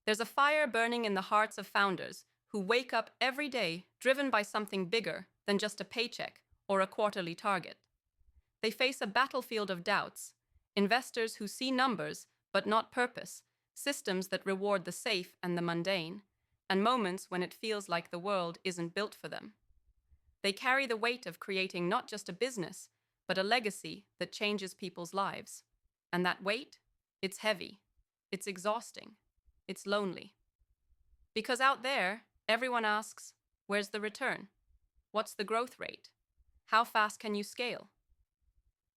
There's a fire burning in the hearts of founders who wake up every day driven by something bigger than just a paycheck or a quarterly target. They face a battlefield of doubts, investors who see numbers but not purpose, systems that reward the safe and the mundane, and moments when it feels like the world isn't built for them. They carry the weight of creating not just a business, but a legacy that changes people's lives. And that weight? It's heavy. It's exhausting. It's lonely. Because out there, everyone asks, where's the return? What's the growth rate? How fast can you scale?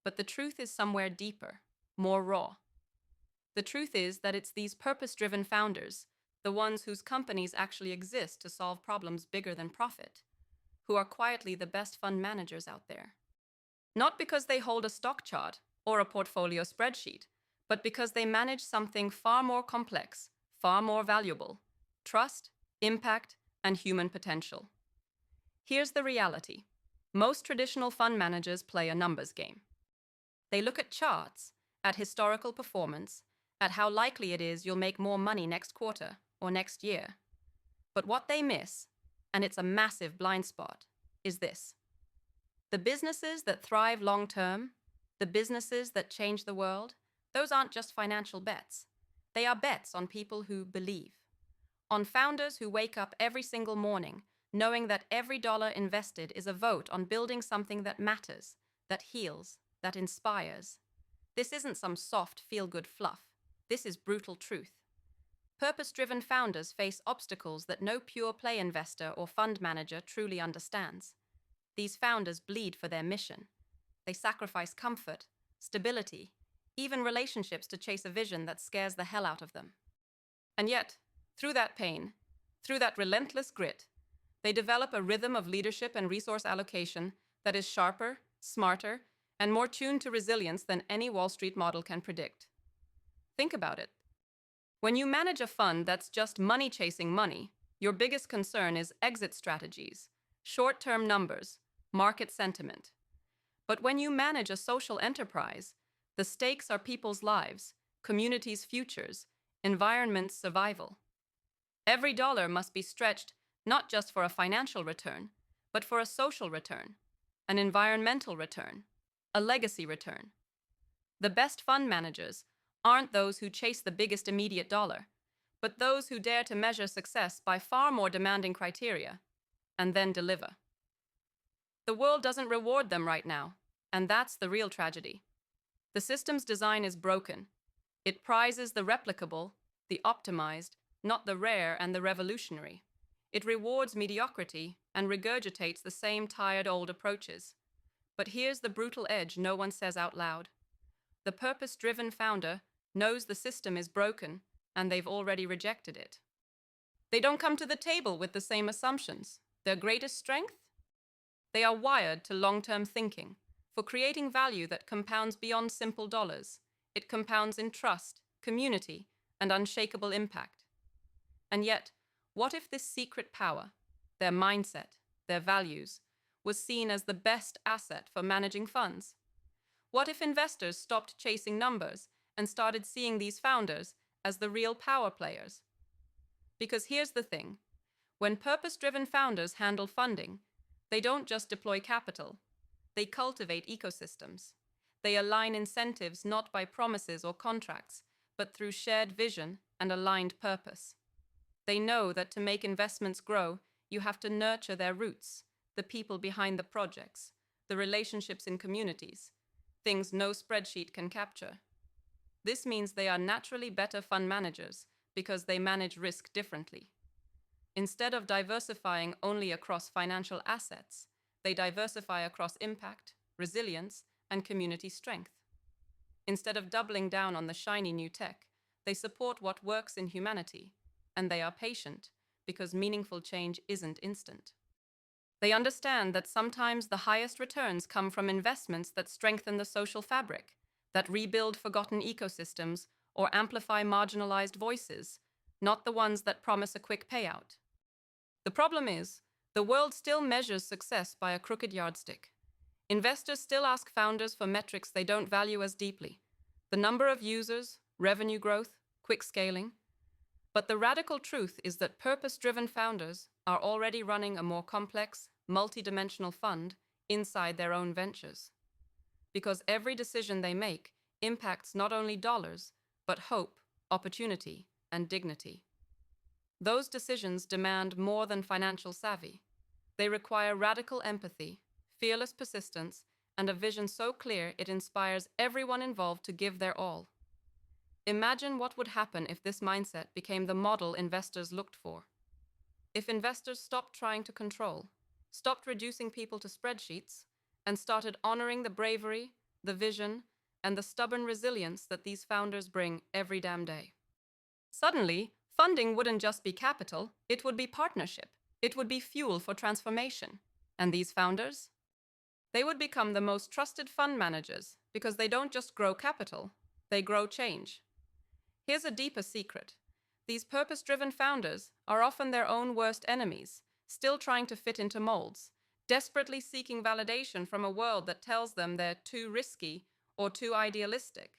But the truth is somewhere deeper, more raw. The truth is that it's these purpose-driven founders, the ones whose companies actually exist to solve problems bigger than profit, who are quietly the best fund managers out there. Not because they hold a stock chart or a portfolio spreadsheet, but because they manage something far more complex, far more valuable: trust, impact, and human potential. Here's the reality. Most traditional fund managers play a numbers game. They look at charts, at historical performance, at how likely it is you'll make more money next quarter or next year. But what they miss, and it's a massive blind spot, is this. The businesses that thrive long-term, the businesses that change the world, those aren't just financial bets. They are bets on people who believe. On founders who wake up every single morning knowing that every dollar invested is a vote on building something that matters, that heals, that inspires. This isn't some soft, feel-good fluff. This is brutal truth. Purpose-driven founders face obstacles that no pure-play investor or fund manager truly understands. These founders bleed for their mission. They sacrifice comfort, stability, even relationships to chase a vision that scares the hell out of them. And yet, through that pain, through that relentless grit, they develop a rhythm of leadership and resource allocation that is sharper, smarter, and more tuned to resilience than any Wall Street model can predict. Think about it. When you manage a fund that's just money chasing money, your biggest concern is exit strategies, short-term numbers, market sentiment. But when you manage a social enterprise, the stakes are people's lives, communities' futures, environment's survival. Every dollar must be stretched not just for a financial return, but for a social return, an environmental return, a legacy return. The best fund managers aren't those who chase the biggest immediate dollar, but those who dare to measure success by far more demanding criteria, and then deliver. The world doesn't reward them right now, and that's the real tragedy. The system's design is broken. It prizes the replicable, the optimized, not the rare and the revolutionary. It rewards mediocrity and regurgitates the same tired old approaches. But here's the brutal edge no one says out loud. The purpose-driven founder knows the system is broken and they've already rejected it. They don't come to the table with the same assumptions. Their greatest strength? They are wired to long-term thinking, for creating value that compounds beyond simple dollars. It compounds in trust, community, and unshakable impact. And yet, what if this secret power, their mindset, their values, was seen as the best asset for managing funds? What if investors stopped chasing numbers and started seeing these founders as the real power players? Because here's the thing. When purpose-driven founders handle funding, they don't just deploy capital. They cultivate ecosystems. They align incentives not by promises or contracts, but through shared vision and aligned purpose. They know that to make investments grow, you have to nurture their roots, the people behind the projects, the relationships in communities, things no spreadsheet can capture. This means they are naturally better fund managers because they manage risk differently. Instead of diversifying only across financial assets, they diversify across impact, resilience, and community strength. Instead of doubling down on the shiny new tech, they support what works in humanity, and they are patient because meaningful change isn't instant. They understand that sometimes the highest returns come from investments that strengthen the social fabric, that rebuild forgotten ecosystems or amplify marginalized voices, not the ones that promise a quick payout. The problem is, the world still measures success by a crooked yardstick. Investors still ask founders for metrics they don't value as deeply: the number of users, revenue growth, quick scaling. But the radical truth is that purpose-driven founders are already running a more complex, multidimensional fund inside their own ventures. Because every decision they make impacts not only dollars, but hope, opportunity, and dignity. Those decisions demand more than financial savvy. They require radical empathy, fearless persistence, and a vision so clear it inspires everyone involved to give their all. Imagine what would happen if this mindset became the model investors looked for. If investors stopped trying to control, stopped reducing people to spreadsheets, and started honoring the bravery, the vision, and the stubborn resilience that these founders bring every damn day. Suddenly, funding wouldn't just be capital, it would be partnership. It would be fuel for transformation. And these founders? They would become the most trusted fund managers because they don't just grow capital, they grow change. Here's a deeper secret. These purpose-driven founders are often their own worst enemies, still trying to fit into molds, desperately seeking validation from a world that tells them they're too risky or too idealistic.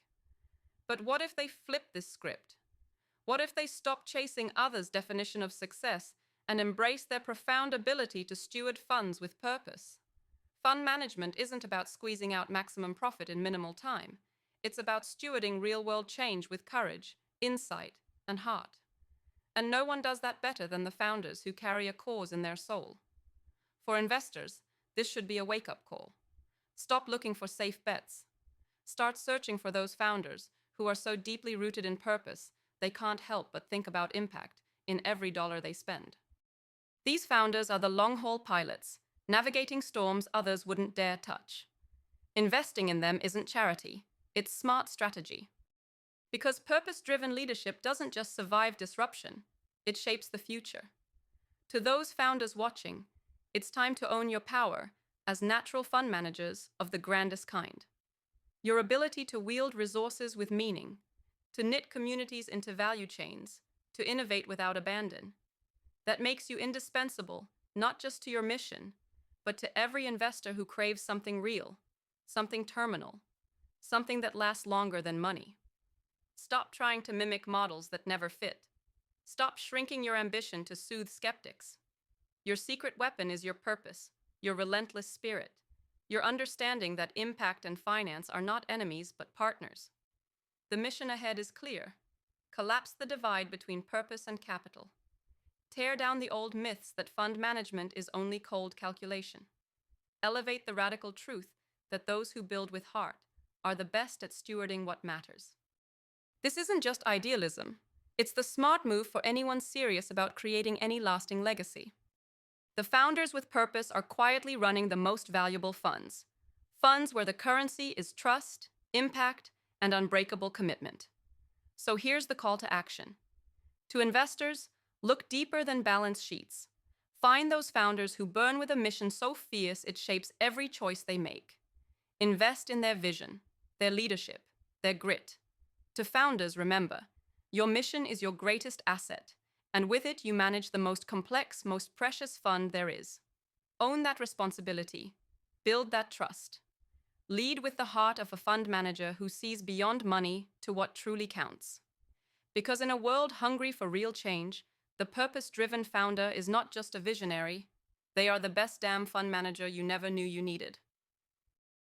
But what if they flip this script? What if they stop chasing others' definition of success and embrace their profound ability to steward funds with purpose? Fund management isn't about squeezing out maximum profit in minimal time. It's about stewarding real-world change with courage, insight, and heart. And no one does that better than the founders who carry a cause in their soul. For investors, this should be a wake-up call. Stop looking for safe bets. Start searching for those founders who are so deeply rooted in purpose they can't help but think about impact in every dollar they spend. These founders are the long-haul pilots, navigating storms others wouldn't dare touch. Investing in them isn't charity, it's smart strategy. Because purpose-driven leadership doesn't just survive disruption, it shapes the future. To those founders watching, it's time to own your power as natural fund managers of the grandest kind. Your ability to wield resources with meaning, to knit communities into value chains, to innovate without abandon. That makes you indispensable, not just to your mission, but to every investor who craves something real, something terminal, something that lasts longer than money. Stop trying to mimic models that never fit. Stop shrinking your ambition to soothe skeptics. Your secret weapon is your purpose, your relentless spirit, your understanding that impact and finance are not enemies but partners. The mission ahead is clear. Collapse the divide between purpose and capital. Tear down the old myths that fund management is only cold calculation. Elevate the radical truth that those who build with heart are the best at stewarding what matters. This isn't just idealism. It's the smart move for anyone serious about creating any lasting legacy. The founders with purpose are quietly running the most valuable funds. Funds where the currency is trust, impact, and unbreakable commitment. So here's the call to action. To investors, look deeper than balance sheets. Find those founders who burn with a mission so fierce it shapes every choice they make. Invest in their vision, their leadership, their grit. To founders, remember, your mission is your greatest asset, and with it you manage the most complex, most precious fund there is. Own that responsibility. Build that trust. Lead with the heart of a fund manager who sees beyond money to what truly counts. Because in a world hungry for real change, the purpose-driven founder is not just a visionary, they are the best damn fund manager you never knew you needed.